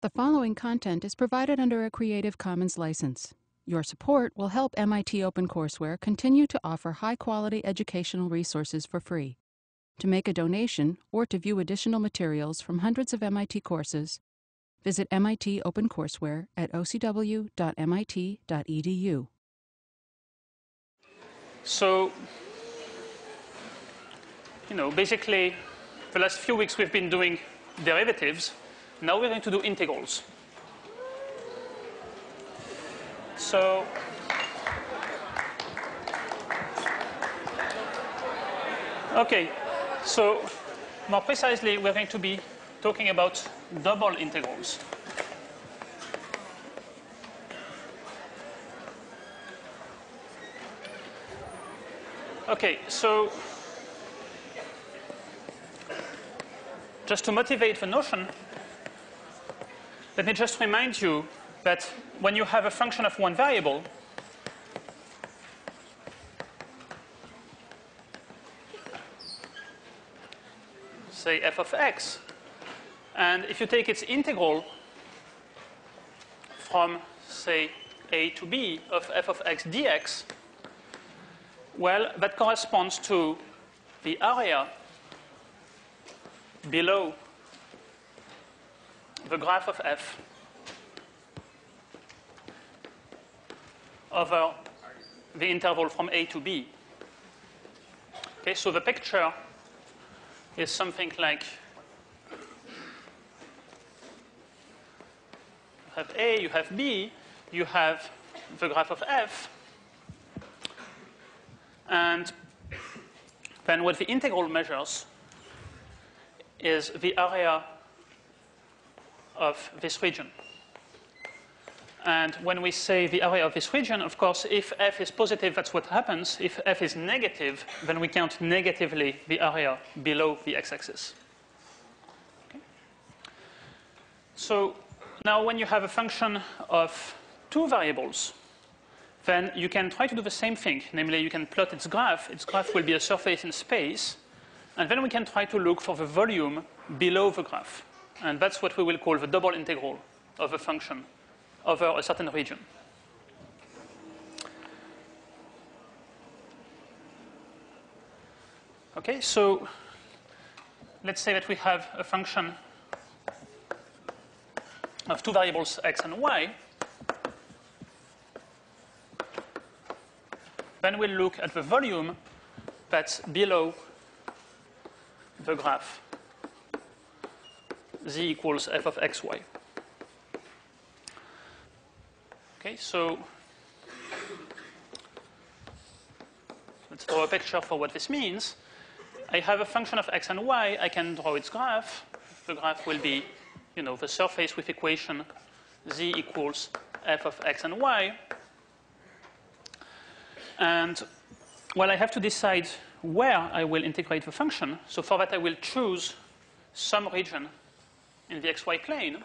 The following content is provided under a Creative Commons license. Your support will help MIT OpenCourseware continue to offer high-quality educational resources for free. To make a donation or to view additional materials from hundreds of MIT courses, visit MIT OpenCourseware at ocw.mit.edu. So, basically, the last few weeks we've been doing derivatives. Now we're going to do integrals. So, okay, so more precisely, we're going to be talking about double integrals. Okay, so just to motivate the notion, let me just remind you that when you have a function of one variable, say f of x, and if you take its integral from, say, a to b of f of x dx, well, that corresponds to the area below the graph of f over the interval from a to b. Okay, so the picture is something like you have a, you have b, you have the graph of f, and then what the integral measures is the area of this region. And when we say the area of this region, of course, if f is positive, that's what happens. If f is negative, then we count negatively the area below the x-axis. Okay. So now when you have a function of two variables, then you can try to do the same thing. Namely, you can plot its graph. Its graph will be a surface in space. And then we can try to look for the volume below the graph. And that's what we will call the double integral of a function over a certain region. Okay, so let's say that we have a function of two variables x and y. Then we'll look at the volume that's below the graph z equals f of xy. Okay, so let's draw a picture for what this means. I have a function of x and y. I can draw its graph. The graph will be, the surface with equation z equals f of x and y. And, well, I have to decide where I will integrate the function. So for that, I will choose some region in the xy plane.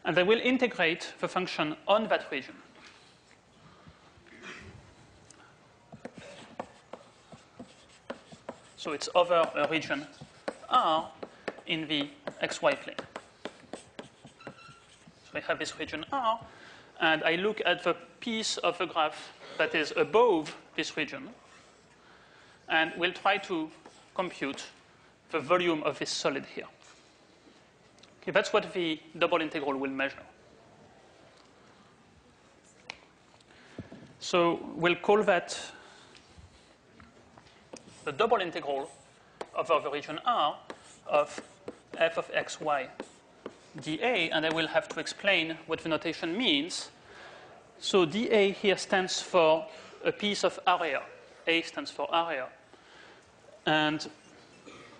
And I will integrate the function on that region. So it's over a region R in the xy plane. So I have this region R, and I look at the piece of the graph that is above this region, and we'll try to compute the volume of this solid here. Okay, that's what the double integral will measure. So we'll call that the double integral over the region R of f of xy dA, and I will have to explain what the notation means. So dA here stands for a piece of area. A stands for area. And,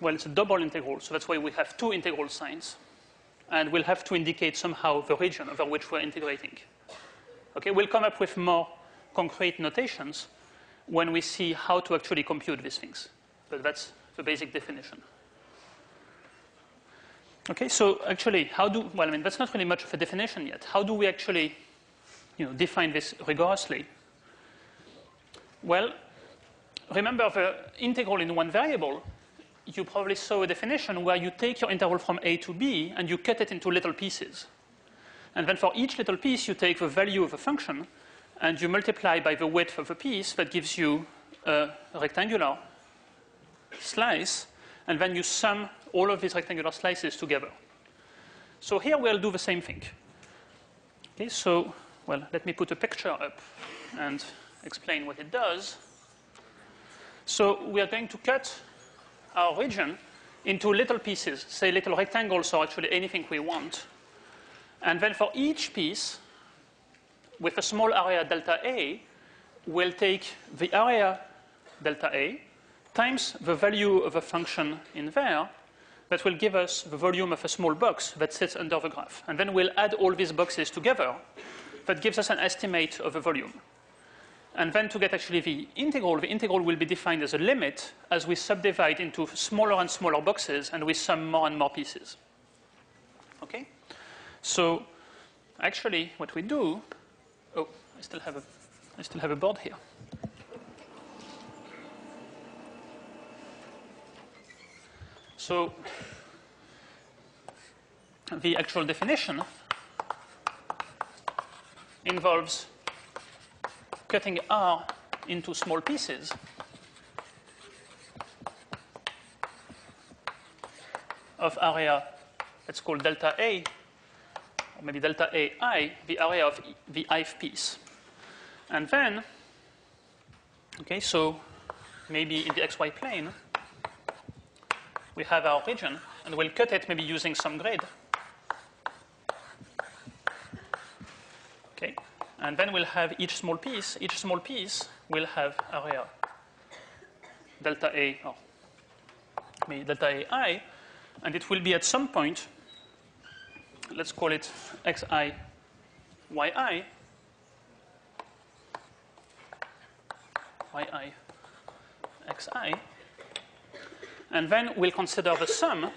well, it's a double integral, so that's why we have two integral signs. And we'll have to indicate somehow the region over which we're integrating. Okay, we'll come up with more concrete notations when we see how to actually compute these things. But that's the basic definition. Okay, so actually, that's not really much of a definition yet. How do we actually, define this rigorously? Well, remember the integral in one variable you probably saw a definition where you take your interval from A to B and you cut it into little pieces. And then for each little piece, you take the value of a function and you multiply by the width of the piece. That gives you a rectangular slice. And then you sum all of these rectangular slices together. So here we'll do the same thing. Okay, so, well, let me put a picture up and explain what it does. So we are going to cut our region into little pieces, say little rectangles or actually anything we want. And then for each piece, with a small area delta A, we'll take the area delta A times the value of a function in there that will give us the volume of a small box that sits under the graph. And then we'll add all these boxes together. That gives us an estimate of the volume. And then to get actually the integral will be defined as a limit as we subdivide into smaller and smaller boxes and we sum more and more pieces. Okay? So actually what we do, oh, I still have a board here. So the actual definition involves cutting R into small pieces of area, let's call delta A, or maybe delta AI, the area of the ith piece. And then, okay, so maybe in the xy plane, we have our region, and we'll cut it maybe using some grid. Okay, and then we'll have each small piece. Each small piece will have area delta A, or maybe delta AI, and it will be at some point, let's call it xi, yi, xi. And then we'll consider the sum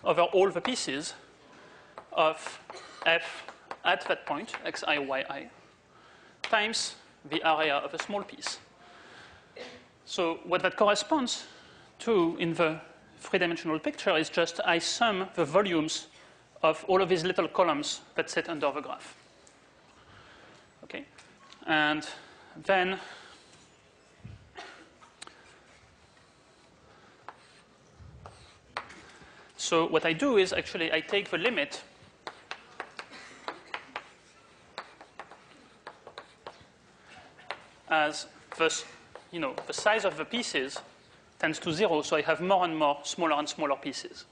over all the pieces of f at that point, xi, yi, times the area of a small piece. So what that corresponds to in the three-dimensional picture is just I sum the volumes of all of these little columns that sit under the graph. Okay? And then so what I do is actually I take the limit as the size of the pieces tends to 0, so I have more and more smaller and smaller pieces.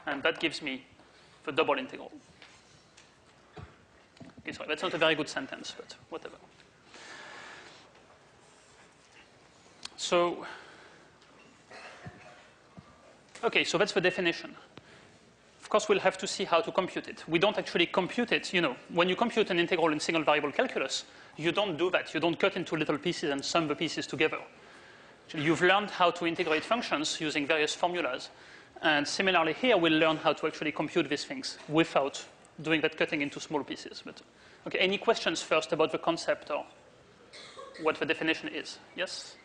And that gives me the double integral. Okay, sorry, that's not a very good sentence, but whatever. So, okay, so that's the definition. Of course, we'll have to see how to compute it. We don't actually compute it. When you compute an integral in single variable calculus, you don't do that. You don't cut into little pieces and sum the pieces together. Actually, you've learned how to integrate functions using various formulas. And similarly here, we'll learn how to actually compute these things without doing that cutting into small pieces. But, okay, any questions first about the concept or what the definition is? Yes?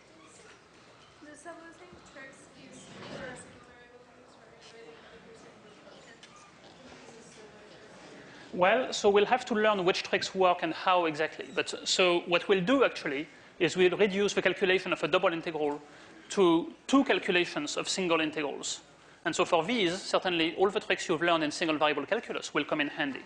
Well, so we'll have to learn which tricks work and how exactly. But so what we'll do actually is we'll reduce the calculation of a double integral to 2 calculations of single integrals. And so for these, certainly all the tricks you've learned in single variable calculus will come in handy.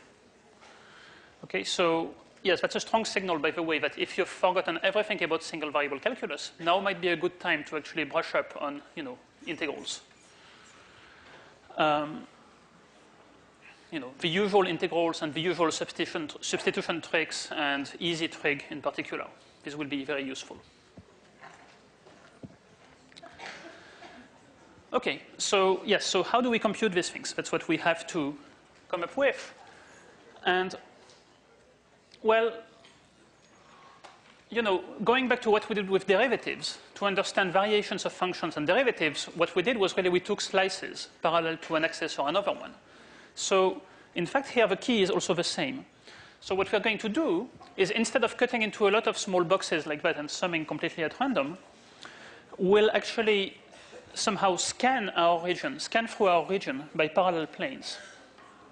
Okay, so yes, that's a strong signal, by the way, that if you've forgotten everything about single variable calculus, now might be a good time to actually brush up on, integrals. The usual integrals and the usual substitution tricks and easy trig in particular. This will be very useful. Okay, so yes, so how do we compute these things? That's what we have to come up with. And, well, going back to what we did with derivatives, to understand variations of functions and derivatives, what we did was really we took slices parallel to an axis or another one. So, in fact, here the key is also the same. So what we're going to do is instead of cutting into a lot of small boxes like that and summing completely at random, will actually somehow scan our region, scan through our region by parallel planes.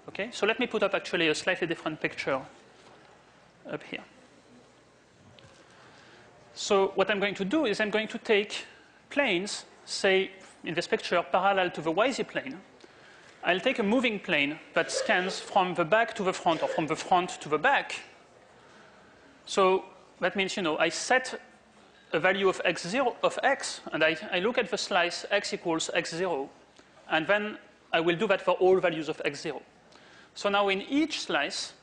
Okay, so let me put up actually a slightly different picture up here. So what I'm going to do is I'm going to take planes, say in this picture, parallel to the YZ plane. I'll take a moving plane that scans from the back to the front or from the front to the back. So that means, I set a value of x0 of x, and I look at the slice x equals x0, and then I will do that for all values of x0. So now in each slice,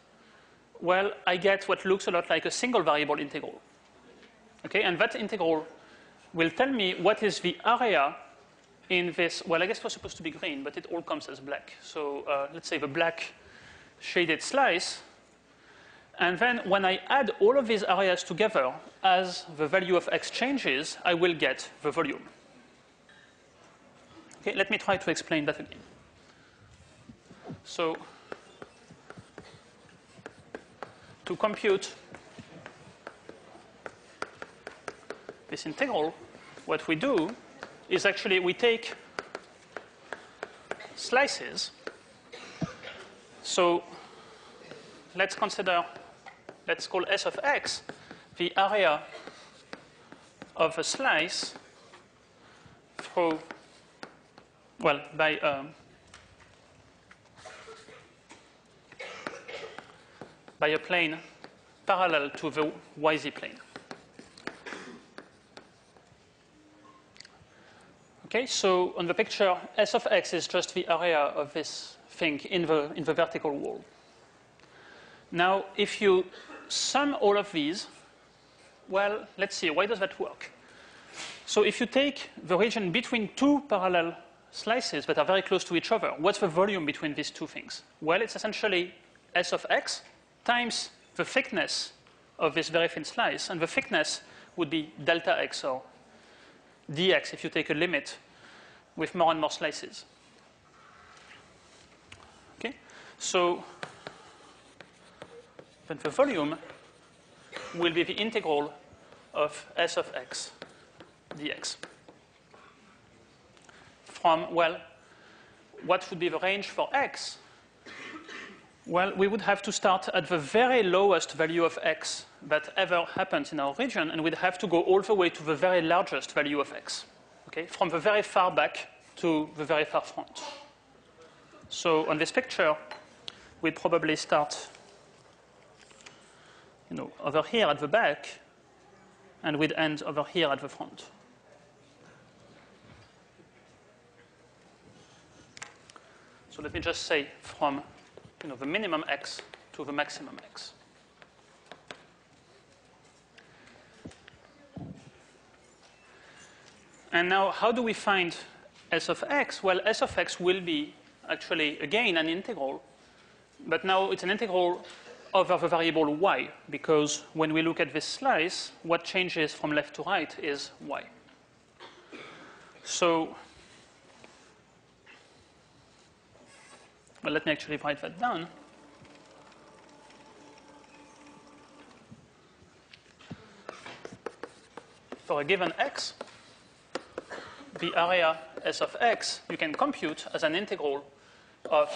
well, I get what looks a lot like a single variable integral. Okay, and that integral will tell me what is the area in this, well, I guess it was supposed to be green, but it all comes as black. So let's say the black shaded slice. And then when I add all of these areas together as the value of x changes, I will get the volume. Okay, let me try to explain that again. So to compute this integral, what we do is actually we take slices. So let's consider, let's call S of x the area of a slice through, well, by a plane parallel to the YZ plane. Okay, so on the picture, S of x is just the area of this thing in the vertical wall. Now, if you sum all of these, well, let's see, why does that work? So if you take the region between two parallel slices that are very close to each other, what's the volume between these two things? Well, it's essentially S of x times the thickness of this very thin slice, and the thickness would be delta x or dx if you take a limit with more and more slices. Okay, so then the volume will be the integral of S of x dx from, well, what would be the range for x? Well, we would have to start at the very lowest value of x that ever happens in our region, and we'd have to go all the way to the very largest value of x, okay, from the very far back to the very far front. So on this picture, we'd probably start, over here at the back, and we'd end over here at the front. So let me just say from the minimum x to the maximum x. And now, how do we find S of x? Well, S of x will be actually, again, an integral. But now it's an integral over the variable y, because when we look at this slice, what changes from left to right is y. So, well, let me actually write that down. For a given x, the area S of x you can compute as an integral of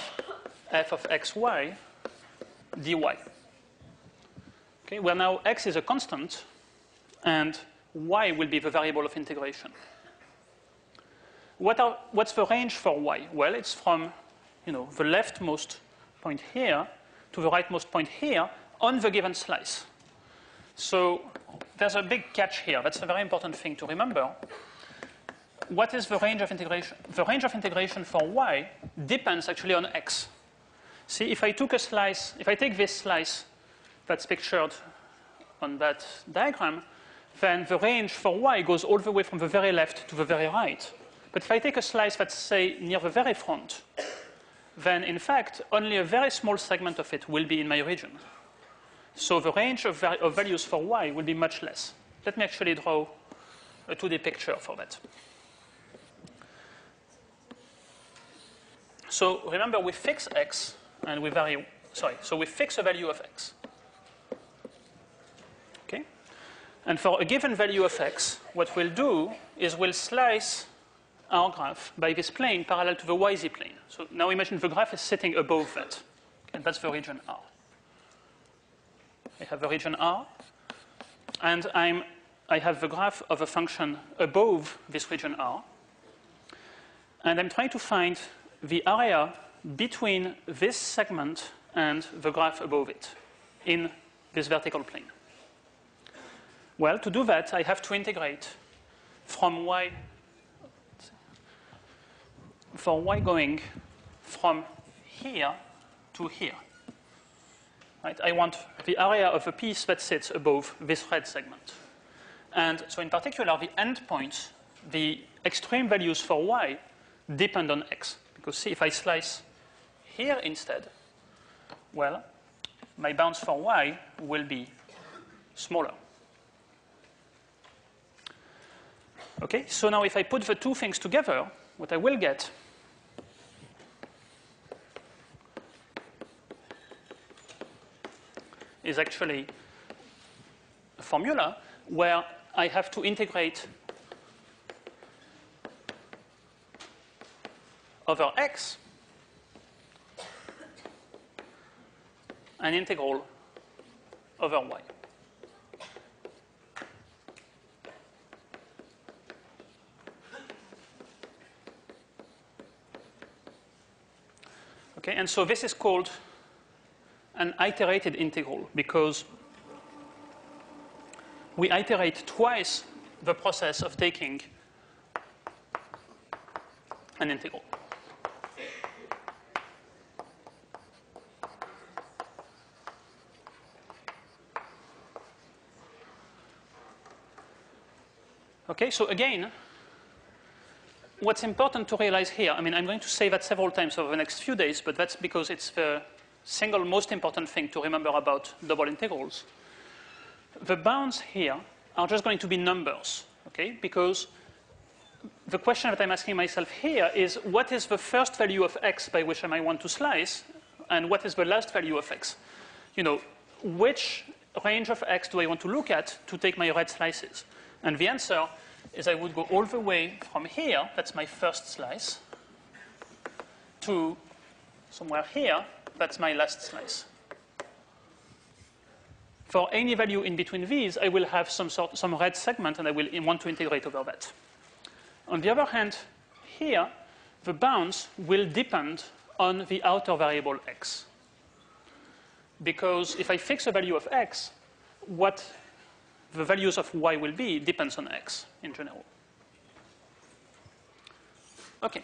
f of xy dy. Okay, where now x is a constant and y will be the variable of integration. What's the range for y? Well, it's from the leftmost point here to the rightmost point here on the given slice. So there's a big catch here. That's a very important thing to remember. What is the range of integration? The range of integration for y depends actually on x. See, if I take this slice that's pictured on that diagram, then the range for y goes all the way from the very left to the very right. But if I take a slice that's, say, near the very front, then in fact, only a very small segment of it will be in my region. So the range of values for y will be much less. Let me actually draw a 2D picture for that. So remember, we fix x and we vary, so we fix a value of x. Okay? And for a given value of x, what we'll do is we'll slice our graph by this plane parallel to the YZ plane. So now imagine the graph is sitting above that. And that's the region R. I have the region R, and I have the graph of a function above this region R. And I'm trying to find the area between this segment and the graph above it in this vertical plane. Well, to do that, I have to integrate from y, for y going from here to here. Right? I want the area of a piece that sits above this red segment. And so in particular, the endpoints, the extreme values for y, depend on x. Because see, if I slice here instead, well, my bounds for y will be smaller. Okay, so now if I put the two things together, what I will get is actually a formula where I have to integrate over x an integral over y. Okay, and so this is called an iterated integral because we iterate twice the process of taking an integral. Okay, so again, what's important to realize here, I mean, I'm going to say that several times over the next few days, but that's because it's the single most important thing to remember about double integrals. The bounds here are just going to be numbers, okay? Because the question that I'm asking myself here is what is the first value of x by which I might want to slice, and what is the last value of x? You know, which range of x do I want to look at to take my red slices? And the answer is I would go all the way from here, that's my first slice, to somewhere here, that's my last slice. For any value in between these, I will have some red segment, and I will want to integrate over that. On the other hand, here, the bounds will depend on the outer variable x. Because if I fix a value of x, what the values of y will be depends on x in general. Okay.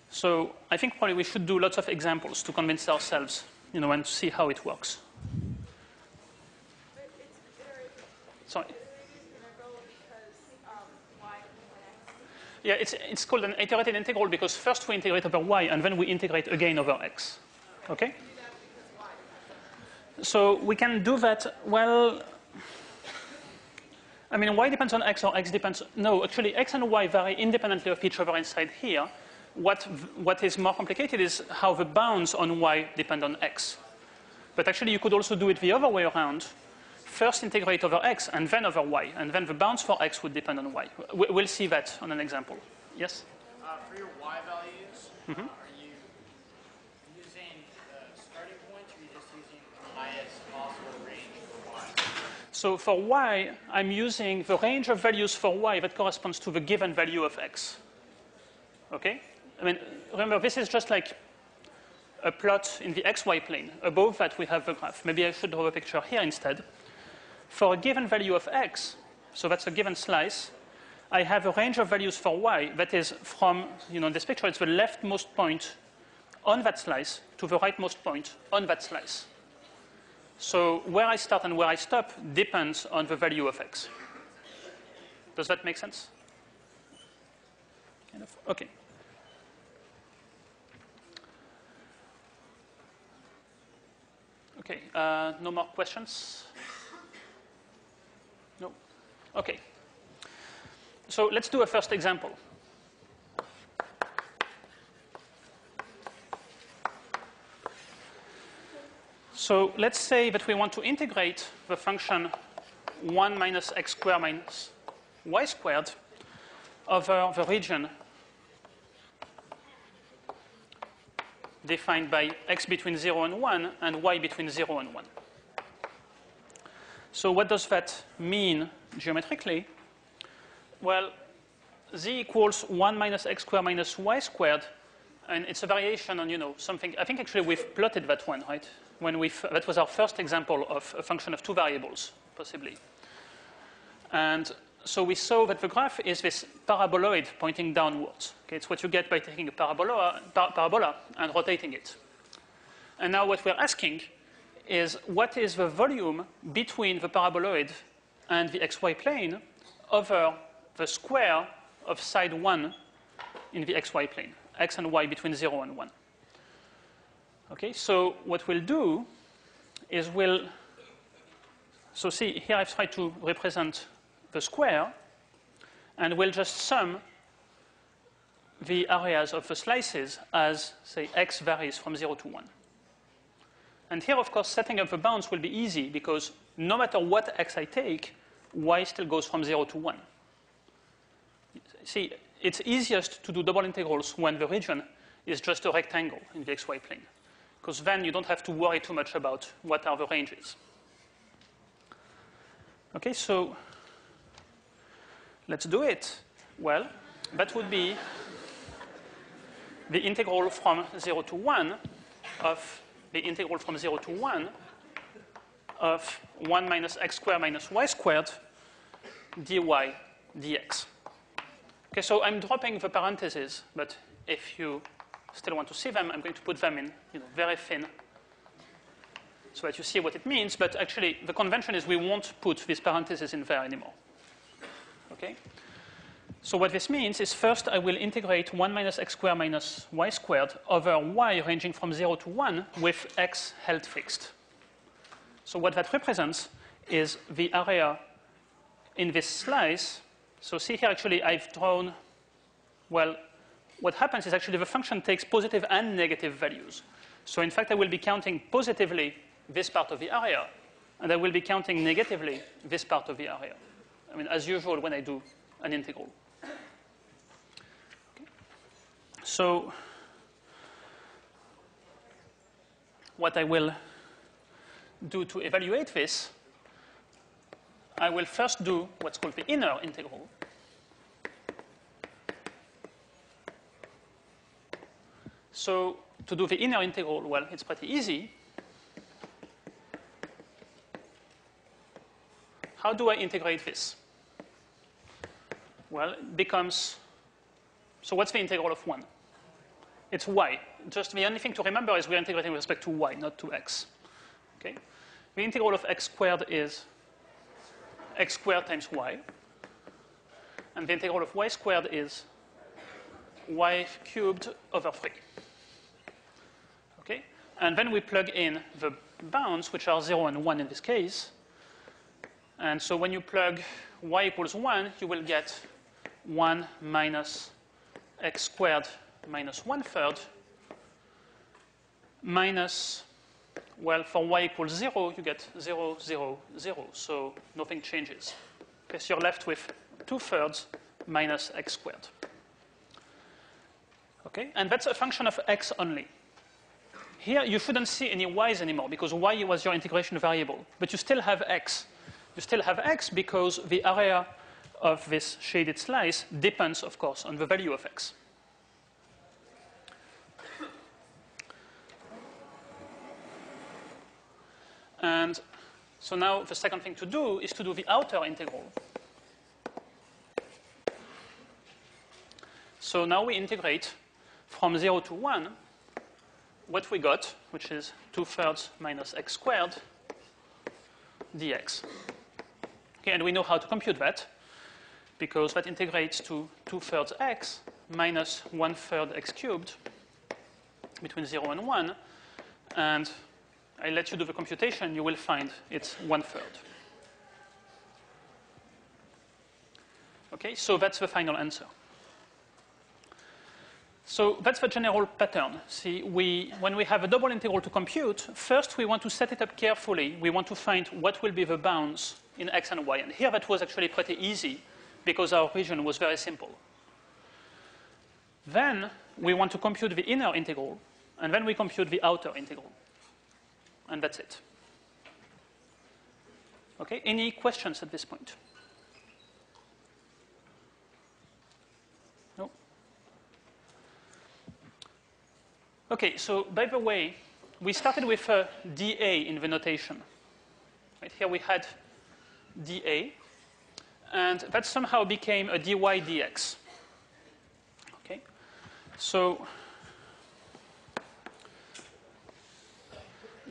So I think probably we should do lots of examples to convince ourselves, you know, and see how it works. Sorry. Yeah, it's called an iterated integral because first we integrate over y and then we integrate again over x. Okay? So we can do that, well, I mean, y depends on x or x depends, no, actually x and y vary independently of each other inside here. What is more complicated is how the bounds on y depend on x. But actually you could also do it the other way around. First integrate over x and then over y, and then the bounds for x would depend on y. We'll see that on an example. Yes? For your y values, are you using the starting point, or are you just using the highest possible range for y? So for y, I'm using the range of values for y that corresponds to the given value of x. Okay? I mean, remember, this is just like a plot in the xy plane. Above that, we have the graph. Maybe I should draw a picture here instead. For a given value of x, so that's a given slice, I have a range of values for y that is from, you know, in this picture, it's the leftmost point on that slice to the rightmost point on that slice. So where I start and where I stop depends on the value of x. Does that make sense? Kind of? Okay. Okay, no more questions? No? Okay. So let's do a first example. So let's say that we want to integrate the function 1 minus x squared minus y squared over the region defined by x between 0 and 1 and y between 0 and 1. So what does that mean geometrically? Well, z equals 1 minus x squared minus y squared, and it's a variation on, something. I think actually we've plotted that one, right? That was our first example of a function of two variables, possibly. And so we saw that the graph is this paraboloid pointing downwards. Okay, it's what you get by taking a parabola and rotating it. And now what we're asking is what is the volume between the paraboloid and the xy plane over the square of side 1 in the xy plane, x and y between 0 and 1. Okay, so what we'll do is so see, here I've tried to represent the square, and we'll just sum the areas of the slices as, say, x varies from 0 to 1. And here, of course, setting up the bounds will be easy because no matter what x I take, y still goes from 0 to 1. See, it's easiest to do double integrals when the region is just a rectangle in the xy plane, because then you don't have to worry too much about what are the ranges. Okay, so let's do it. Well, that would be the integral from 0 to 1 of the integral from 0 to 1 of 1 minus x squared minus y squared dy dx. Okay, so I'm dropping the parentheses, but if you still want to see them, I'm going to put them in very thin so that you see what it means. But actually, the convention is we won't put these parentheses in there anymore. Okay? So what this means is first I will integrate 1 minus x squared minus y squared over y ranging from 0 to 1 with x held fixed. So what that represents is the area in this slice. So see here, actually, I've drawn, well, what happens is actually the function takes positive and negative values. So in fact, I will be counting positively this part of the area, and I will be counting negatively this part of the area. I mean, as usual when I do an integral. Okay. So what I will do to evaluate this, I will first do what's called the inner integral. So to do the inner integral, well, it's pretty easy. How do I integrate this? Well, it becomes, so what's the integral of 1? It's y. Just the only thing to remember is we're integrating with respect to y, not to x. Okay? The integral of x squared is x squared times y. And the integral of y squared is y cubed over 3. Okay? And then we plug in the bounds, which are 0 and 1 in this case. And so when you plug y equals 1, you will get 1 minus x squared minus 1/3 minus, well, for y equals 0, you get 0, 0, 0. So nothing changes. Okay, so you're left with 2/3 minus x squared. Okay, and that's a function of x only. Here, you shouldn't see any y's anymore because y was your integration variable. But you still have x. You still have x because the area of this shaded slice depends, of course, on the value of x. And so now the second thing to do is to do the outer integral. So now we integrate from 0 to 1 what we got, which is 2/3 minus x squared dx. Okay, and we know how to compute that because that integrates to 2/3 x minus 1/3 x cubed between 0 and 1. And I let you do the computation, you will find it's 1/3. Okay, so that's the final answer. So that's the general pattern. See, when we have a double integral to compute, first we want to set it up carefully. We want to find what will be the bounds in x and y. And here that was actually pretty easy because our region was very simple. Then we want to compute the inner integral, and then we compute the outer integral. And that's it. Okay, any questions at this point? No? Okay, so by the way, we started with a dA in the notation. Right, here we had dA, and that somehow became a dy dx. Okay, so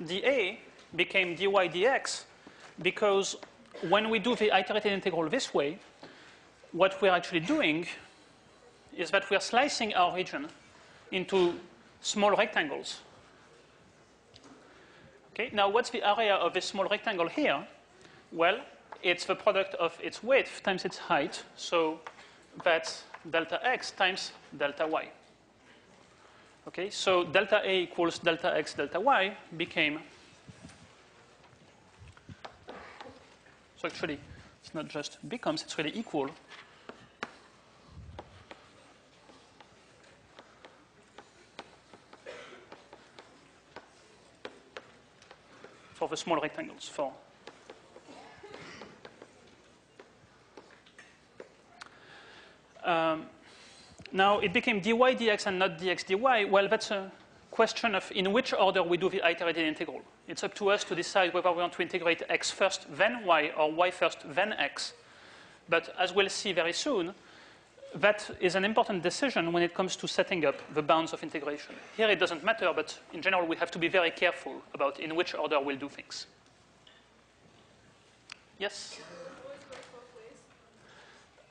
dA became dy dx because when we do the iterated integral this way, what we're actually doing is that we're slicing our region into small rectangles. Okay, now what's the area of this small rectangle here? Well, it's the product of its width times its height, so that's delta x times delta y. Okay, so delta A equals delta x delta y became, so actually it's not just becomes, it's really equal for the small rectangles. Now it became dy dx and not dx dy. Well, that's a question of in which order we do the iterated integral. It's up to us to decide whether we want to integrate x first, then y, or y first, then x. But as we'll see very soon, that is an important decision when it comes to setting up the bounds of integration. Here it doesn't matter, but in general we have to be very careful about in which order we'll do things. Yes?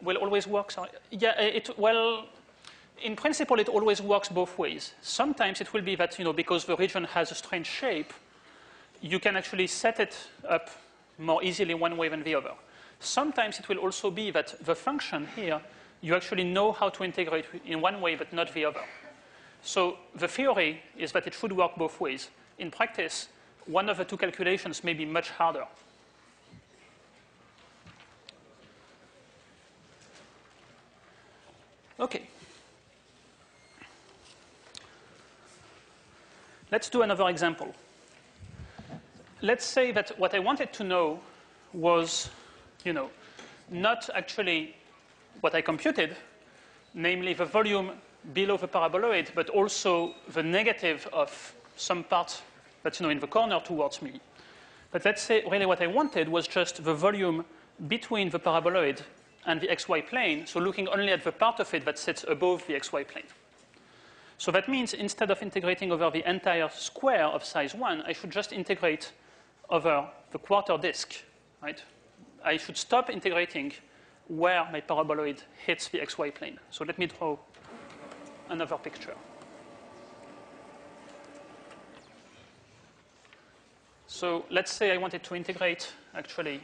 Will always work? Sorry. Yeah, well, in principle, it always works both ways. Sometimes it will be that, because the region has a strange shape, you can actually set it up more easily one way than the other. Sometimes it will also be that the function here, you actually know how to integrate in one way but not the other. So the theory is that it should work both ways. In practice, one of the two calculations may be much harder. Okay. Let's do another example. Let's say that what I wanted to know was, not actually what I computed, namely the volume below the paraboloid, but also the negative of some part that's in the corner towards me. But let's say really what I wanted was just the volume between the paraboloid and the xy plane, so looking only at the part of it that sits above the xy plane. So that means instead of integrating over the entire square of size 1, I should just integrate over the quarter disk, right? I should stop integrating where my paraboloid hits the xy plane. So let me draw another picture. So let's say I wanted to integrate, actually,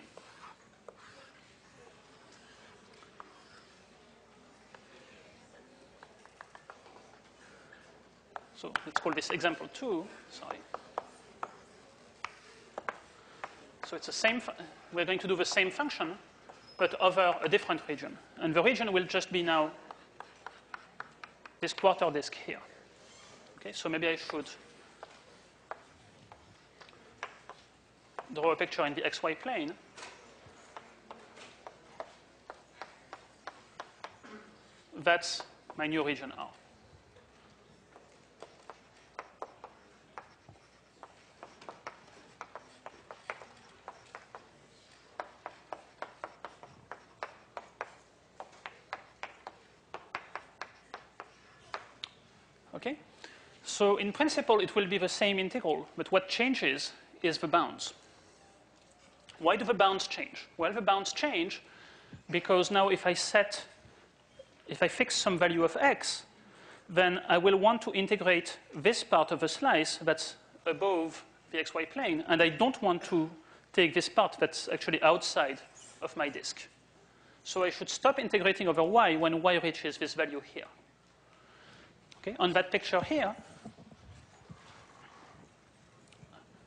so let's call this example 2. Sorry. So it's the same. We're going to do the same function, but over a different region. And the region will just be now this quarter disk here. Okay, so maybe I should draw a picture in the xy plane. That's my new region R. Okay? So in principle, it will be the same integral, but what changes is the bounds. Why do the bounds change? Well, the bounds change because now if I fix some value of x, then I will want to integrate this part of the slice that's above the xy plane, and I don't want to take this part that's actually outside of my disk. So I should stop integrating over y when y reaches this value here. Okay? On that picture here,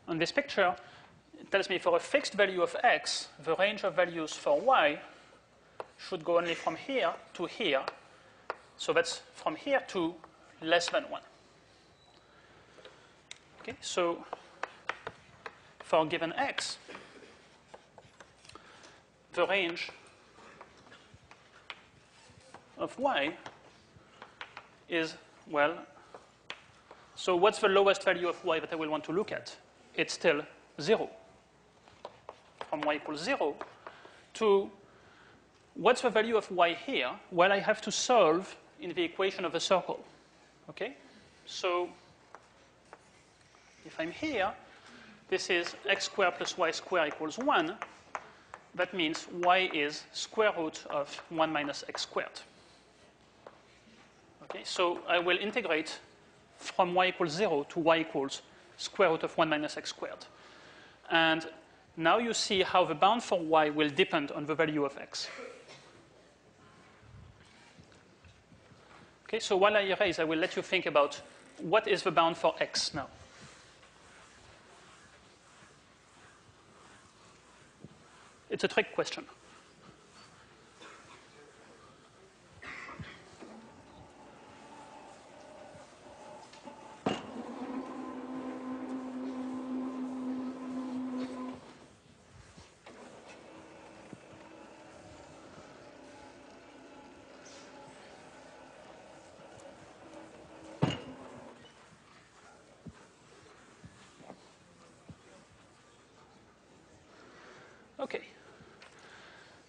on this picture, tells me for a fixed value of x, the range of values for y should go only from here to here. So that's from here to less than 1. Okay, so for given x, the range of y is, well, so what's the lowest value of y that I will want to look at? It's still 0. From y equals 0 to what's the value of y here? Well, I have to solve in the equation of a circle. Okay? So if I'm here, this is x squared plus y squared equals 1. That means y is square root of 1 minus x squared. Okay, so I will integrate from y equals 0 to y equals square root of 1 minus x squared. And now you see how the bound for y will depend on the value of x. Okay, so while I erase, I will let you think about what is the bound for x now. It's a trick question. Okay.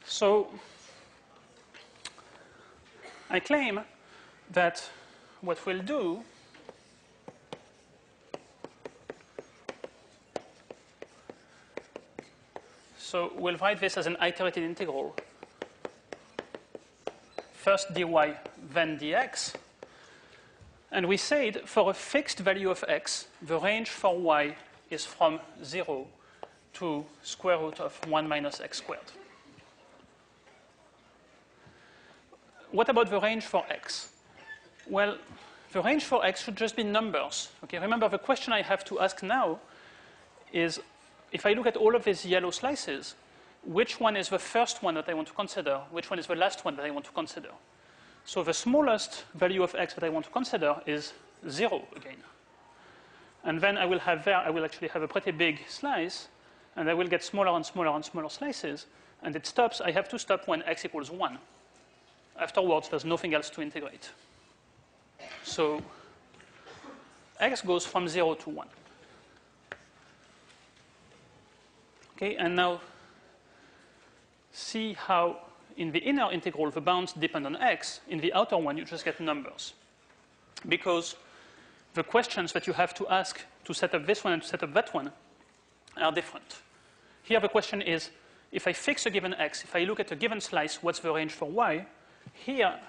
So I claim that what we'll do so we'll write this as an iterated integral. First dy, then dx. And we said for a fixed value of x, the range for y is from 0 to square root of 1 minus x squared. What about the range for x? Well, the range for x should just be numbers. Okay, remember the question I have to ask now is, if I look at all of these yellow slices, which one is the first one that I want to consider? Which one is the last one that I want to consider? So the smallest value of x that I want to consider is 0 again. And then I will actually have a pretty big slice, and I will get smaller and smaller and smaller slices, and it stops. I have to stop when x equals 1. Afterwards, there's nothing else to integrate. So x goes from 0 to 1. Okay, and now see how in the inner integral the bounds depend on x. In the outer one, you just get numbers. Because the questions that you have to ask to set up this one and to set up that one are different. Here the question is, if I fix a given x, if I look at a given slice, what's the range for y? Here,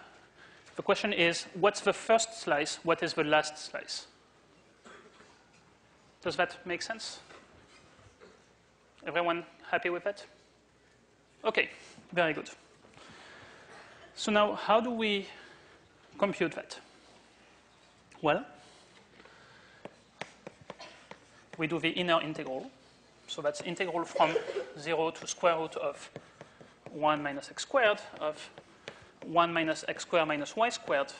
the question is, what's the first slice? What is the last slice? Does that make sense? Everyone happy with that? Okay, very good. So now, how do we compute that? Well, we do the inner integral. So that's integral from 0 to square root of 1 minus x squared of 1 minus x squared minus y squared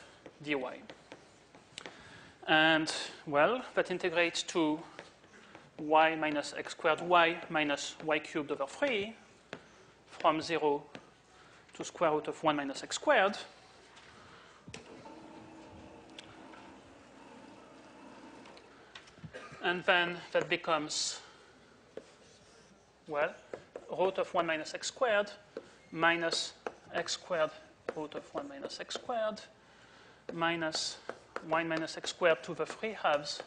dy. And, well, that integrates to y minus x squared y minus y cubed over 3 from 0 to square root of 1 minus x squared. And then that becomes, well, root of 1 minus x squared minus x squared root of 1 minus x squared minus 1 minus x squared to the 3 halves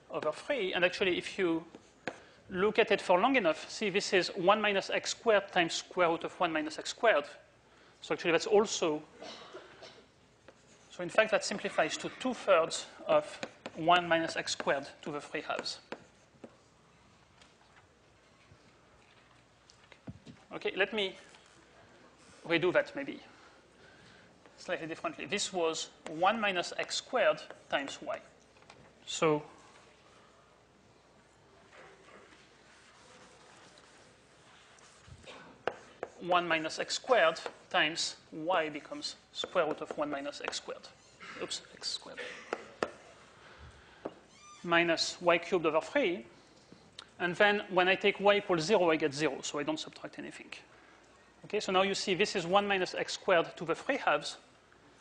over 3. And actually, if you look at it for long enough, see, this is 1 minus x squared times square root of 1 minus x squared. So actually, that's also, so in fact, that simplifies to 2/3 of 1 minus x squared to the 3 halves. Okay, let me redo that maybe slightly differently. This was 1 minus x squared times y. So 1 minus x squared times y becomes square root of 1 minus x squared. Oops, x squared. Minus y cubed over 3. And then when I take y equals 0, I get 0, so I don't subtract anything. Okay, so now you see this is 1 minus x squared to the 3 halves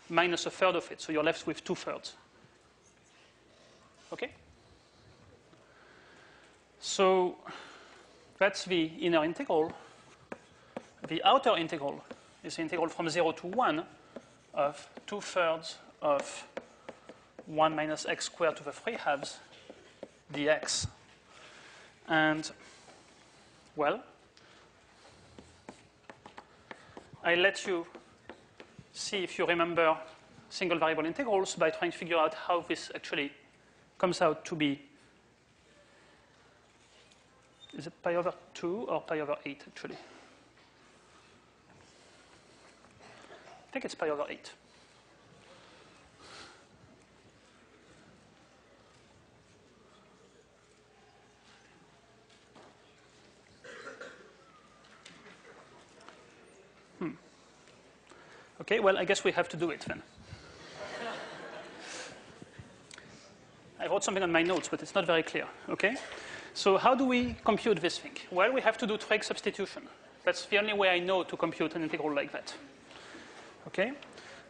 minus a third of it, so you're left with 2/3. Okay? So that's the inner integral. The outer integral is the integral from 0 to 1 of 2/3 of 1 minus x squared to the 3 halves dx. And, well, I let you see if you remember single variable integrals by trying to figure out how this actually comes out to be. Is it pi over 2 or pi over 8, actually? I think it's pi over 8. Okay, well, I guess we have to do it then. I wrote something on my notes, but it's not very clear, okay? So how do we compute this thing? Well, we have to do trig substitution. That's the only way I know to compute an integral like that. Okay?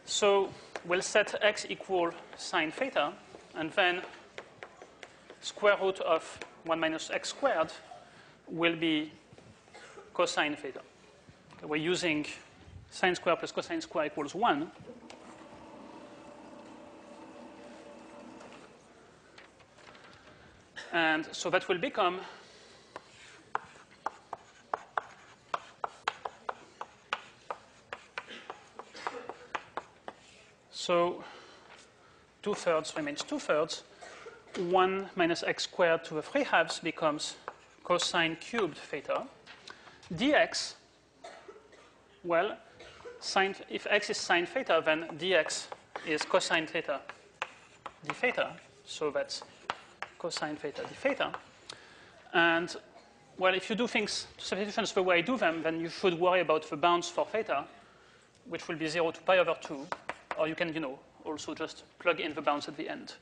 So we'll set x equal sine theta, and then square root of 1 minus x squared will be cosine theta. Okay, we're using sine square plus cosine square equals 1. And so that will become so 2/3 remains 2/3. 1 minus x squared to the 3 halves becomes cosine cubed theta. dx, well, if x is sine theta, then dx is cosine theta d theta. So that's cosine theta d theta. And, well, if you do things, substitutions the way I do them, then you should worry about the bounds for theta, which will be 0 to pi over 2. Or you can, also just plug in the bounds at the end.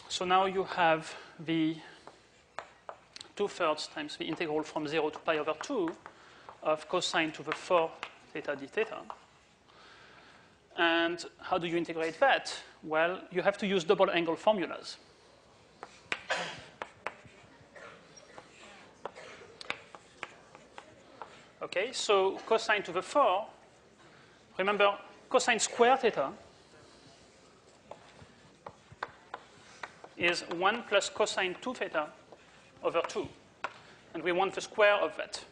So now you have the 2/3 times the integral from 0 to pi over 2 of cosine to the 4 theta d theta. And how do you integrate that? Well, you have to use double angle formulas. Okay, so cosine to the 4, remember cosine square theta is 1 plus cosine 2 theta over 2. And we want the square of that.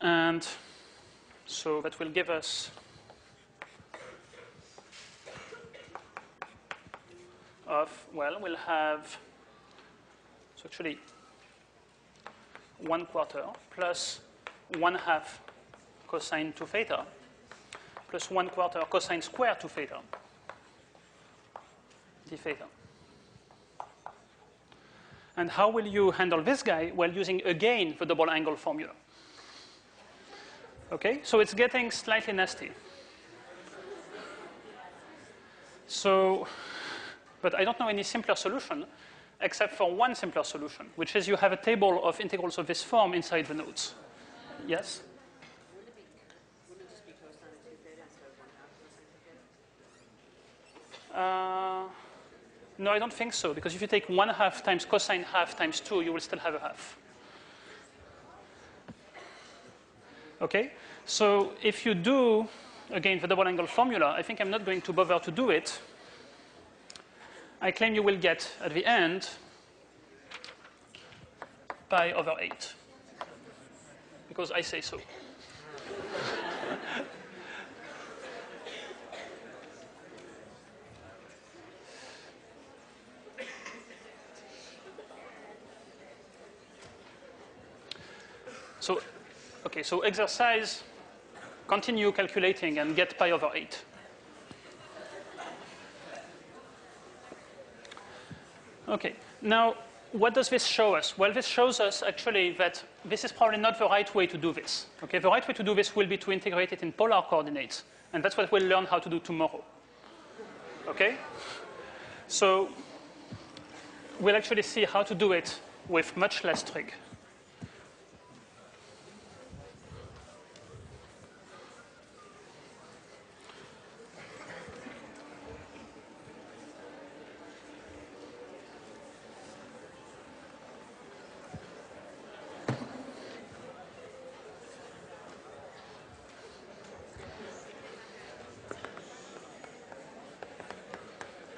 And so that will give us we'll have, so actually 1/4 plus 1/2 cosine 2 theta plus 1/4 cosine square 2 theta d theta. And how will you handle this guy? Well, using again the double angle formula. Okay, so it's getting slightly nasty. So, but I don't know any simpler solution except for one simpler solution, which is you have a table of integrals of this form inside the notes. Yes? Wouldn't it just be cosine of 2 theta instead of 1/2 cosine theta? No, I don't think so, because if you take 1/2 times cosine half times 2, you will still have a half. Okay, so if you do, again, the double angle formula, I think I'm not going to bother to do it. I claim you will get, at the end, pi over 8, because I say so. So, okay, so exercise, continue calculating and get pi over 8. Okay, now what does this show us? Well, this shows us actually that this is probably not the right way to do this. Okay, the right way to do this will be to integrate it in polar coordinates, and that's what we'll learn how to do tomorrow. Okay, so we'll actually see how to do it with much less trig.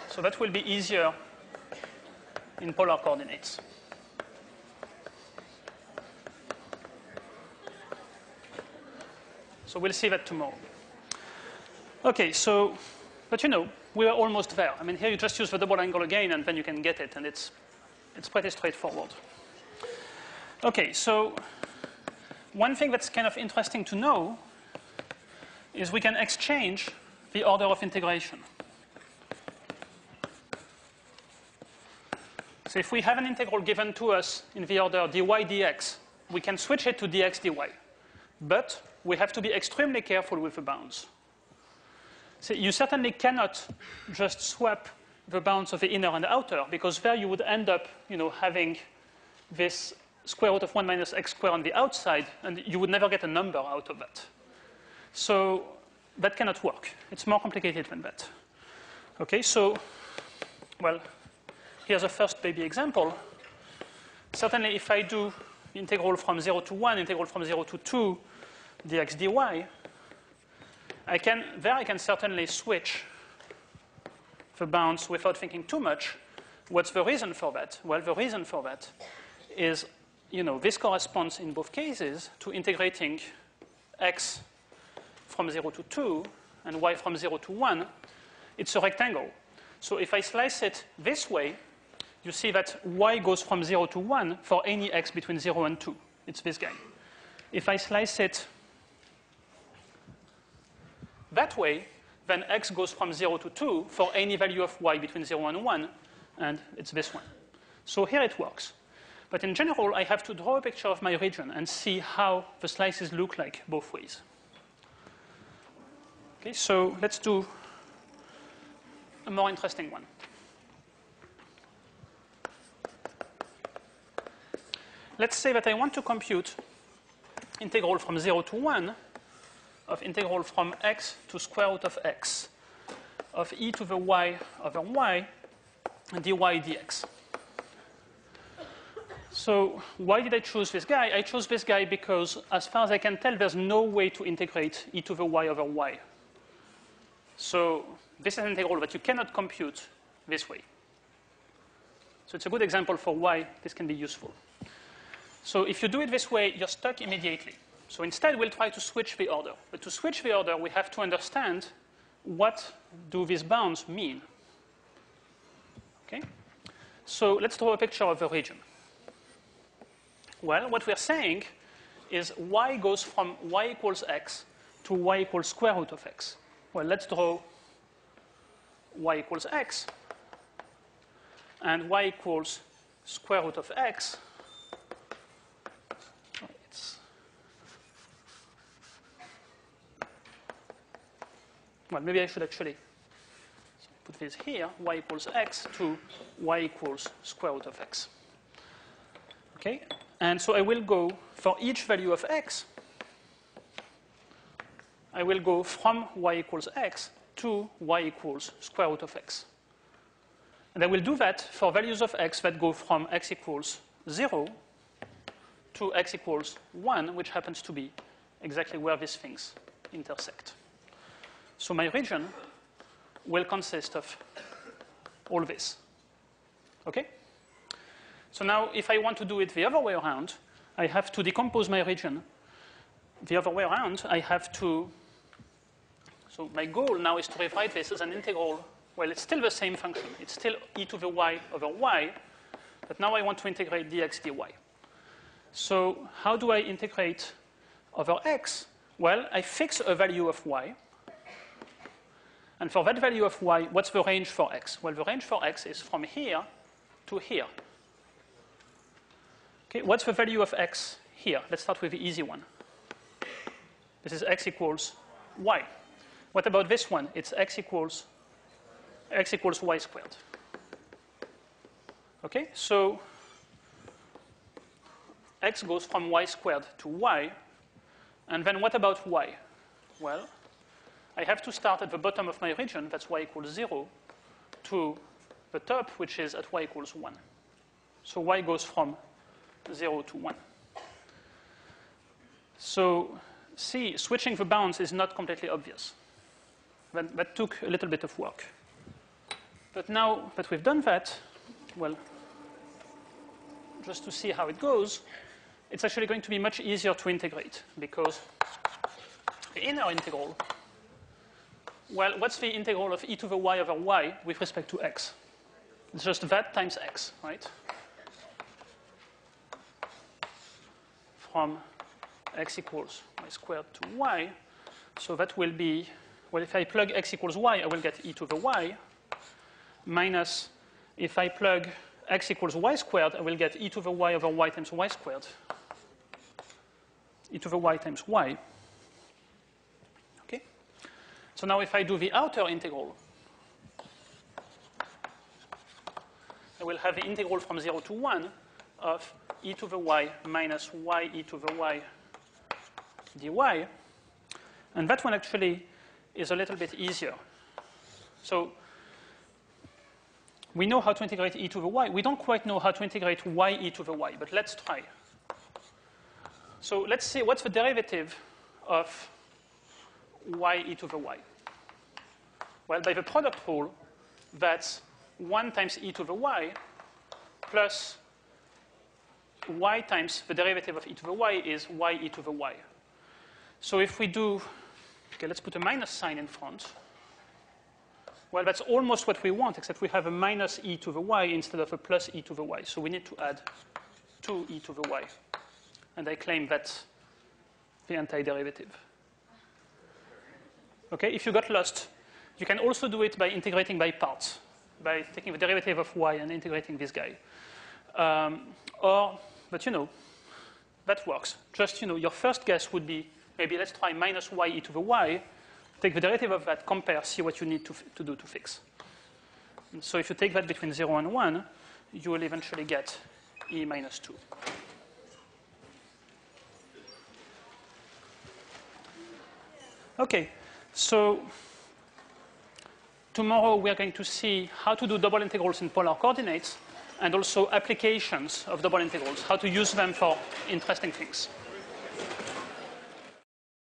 So that will be easier in polar coordinates. So we'll see that tomorrow. Okay, so, but you know, we are almost there. I mean, here you just use the double angle again, and then you can get it, and it's pretty straightforward. Okay, so one thing that's kind of interesting to know is we can exchange the order of integration. So if we have an integral given to us in the order dy dx, we can switch it to dx dy. But we have to be extremely careful with the bounds. So you certainly cannot just swap the bounds of the inner and the outer, because there you would end up, you know, having this square root of 1 minus x squared on the outside, and you would never get a number out of that. So that cannot work. It's more complicated than that. Okay, so, well, here's a first baby example. Certainly, if I do integral from 0 to 1, integral from 0 to 2, dx dy, I can certainly switch the bounds without thinking too much. What's the reason for that? Well, the reason for that is, you know, this corresponds in both cases to integrating x from 0 to 2 and y from 0 to 1. It's a rectangle. So if I slice it this way, you see that y goes from 0 to 1 for any x between 0 and 2. It's this guy. If I slice it that way, then x goes from 0 to 2 for any value of y between 0 and 1, and it's this one. So here it works. But in general, I have to draw a picture of my region and see how the slices look like both ways. Okay, so let's do a more interesting one. Let's say that I want to compute integral from 0 to 1 of integral from x to square root of x of e to the y over y dy dx. So why did I choose this guy? I chose this guy because, as far as I can tell, there's no way to integrate e to the y over y. So this is an integral that you cannot compute this way. So it's a good example for why this can be useful. So if you do it this way, you're stuck immediately. So instead, we'll try to switch the order. But to switch the order, we have to understand what do these bounds mean. Okay? So let's draw a picture of the region. Well, what we're saying is y goes from y equals x to y equals square root of x. Well, let's draw y equals x and y equals square root of x. Well, maybe I should actually put this here, y equals x to y equals square root of x. Okay? And so I will go, for each value of x, I will go from y equals x to y equals square root of x. And I will do that for values of x that go from x equals 0 to x equals 1, which happens to be exactly where these things intersect. So my region will consist of all this. Okay? So now, if I want to do it the other way around, I have to decompose my region. The other way around, I have to, so my goal now is to rewrite this as an integral. Well, it's still the same function. It's still e to the y over y, but now I want to integrate dx dy. So how do I integrate over x? Well, I fix a value of y. And for that value of y, what's the range for x? Well, the range for x is from here to here. Okay, what's the value of x here? Let's start with the easy one. This is x equals y. What about this one? It's x equals y squared. Okay, so x goes from y squared to y. And then what about y? Well, I have to start at the bottom of my region, that's y equals 0, to the top, which is at y equals 1. So y goes from 0 to 1. So see, switching the bounds is not completely obvious. That took a little bit of work. But now that we've done that, well, just to see how it goes, it's actually going to be much easier to integrate because the inner integral, well, what's the integral of e to the y over y with respect to x? It's just that times x, right? From x equals y squared to y. So that will be, well, if I plug x equals y, I will get e to the y, minus if I plug x equals y squared, I will get e to the y over y times y squared, e to the y times y. Okay? So now if I do the outer integral, I will have the integral from 0 to 1 of e to the y minus y e to the y dy. And that one actually is a little bit easier. So we know how to integrate e to the y. We don't quite know how to integrate y e to the y, but let's try. So let's see what's the derivative of y e to the y. Well, by the product rule, that's 1 times e to the y plus y times the derivative of e to the y is y e to the y. So if we do, okay, let's put a minus sign in front. Well, that's almost what we want, except we have a minus e to the y instead of a plus e to the y. So we need to add 2 e to the y. And I claim that's the antiderivative. Okay, if you got lost, you can also do it by integrating by parts, by taking the derivative of y and integrating this guy. But you know, that works. Just, you know, your first guess would be, maybe let's try minus y e to the y, take the derivative of that, compare, see what you need to do to fix. And so if you take that between 0 and 1, you will eventually get e minus 2. Okay, so tomorrow we are going to see how to do double integrals in polar coordinates and also applications of double integrals, how to use them for interesting things.